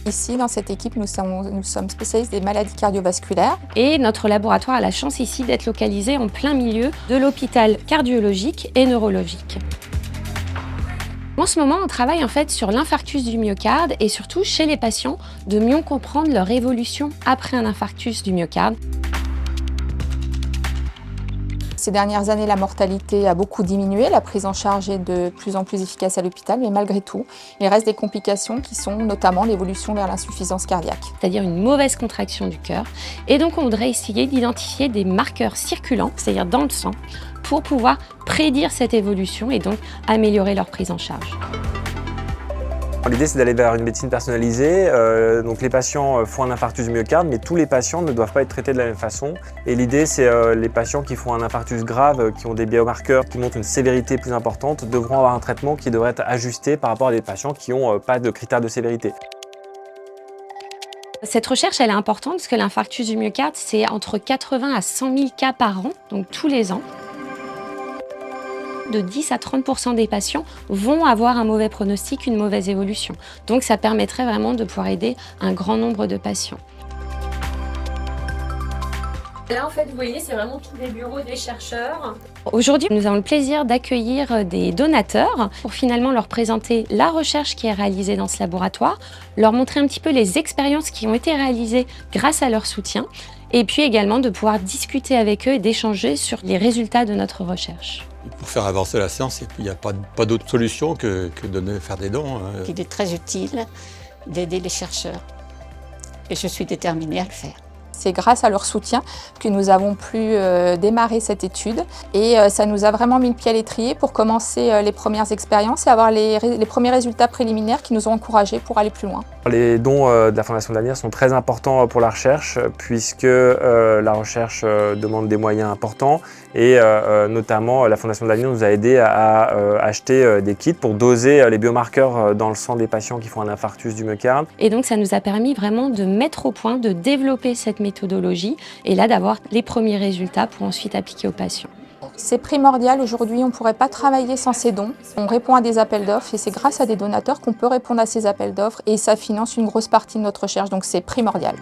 Ici, dans cette équipe, nous sommes spécialistes des maladies cardiovasculaires. Et notre laboratoire a la chance ici d'être localisé en plein milieu de l'hôpital cardiologique et neurologique. En ce moment, on travaille en fait sur l'infarctus du myocarde et surtout chez les patients de mieux comprendre leur évolution après un infarctus du myocarde. Ces dernières années, la mortalité a beaucoup diminué, la prise en charge est de plus en plus efficace à l'hôpital, mais malgré tout, il reste des complications qui sont notamment l'évolution vers l'insuffisance cardiaque. C'est-à-dire une mauvaise contraction du cœur. Et donc on voudrait essayer d'identifier des marqueurs circulants, c'est-à-dire dans le sang, pour pouvoir prédire cette évolution et donc améliorer leur prise en charge. L'idée, c'est d'aller vers une médecine personnalisée. Donc les patients font un infarctus du myocarde, mais tous les patients ne doivent pas être traités de la même façon. Et l'idée, c'est les patients qui font un infarctus grave, qui ont des biomarqueurs qui montrent une sévérité plus importante, devront avoir un traitement qui devrait être ajusté par rapport à des patients qui n'ont pas de critères de sévérité. Cette recherche, elle est importante parce que l'infarctus du myocarde, c'est entre 80 à 100 000 cas par an, donc tous les ans. De 10 à 30% des patients vont avoir un mauvais pronostic, une mauvaise évolution. Donc ça permettrait vraiment de pouvoir aider un grand nombre de patients. Là, en fait, vous voyez, c'est vraiment tous les bureaux des chercheurs. Aujourd'hui, nous avons le plaisir d'accueillir des donateurs pour finalement leur présenter la recherche qui est réalisée dans ce laboratoire, leur montrer un petit peu les expériences qui ont été réalisées grâce à leur soutien, et puis également de pouvoir discuter avec eux et d'échanger sur les résultats de notre recherche. Pour faire avancer la science, il n'y a pas d'autre solution que de faire des dons. Il est très utile d'aider les chercheurs et je suis déterminée à le faire. C'est grâce à leur soutien que nous avons pu démarrer cette étude et ça nous a vraiment mis le pied à l'étrier pour commencer les premières expériences et avoir les premiers résultats préliminaires qui nous ont encouragés pour aller plus loin. Les dons de la Fondation de l'Avenir sont très importants pour la recherche puisque la recherche demande des moyens importants et notamment la Fondation de l'Avenir nous a aidé à acheter des kits pour doser les biomarqueurs dans le sang des patients qui font un infarctus du myocarde. Et donc ça nous a permis vraiment de mettre au point, de développer cette méthodologie et là d'avoir les premiers résultats pour ensuite appliquer aux patients. C'est primordial, aujourd'hui on ne pourrait pas travailler sans ces dons. On répond à des appels d'offres et c'est grâce à des donateurs qu'on peut répondre à ces appels d'offres et ça finance une grosse partie de notre recherche, donc c'est primordial.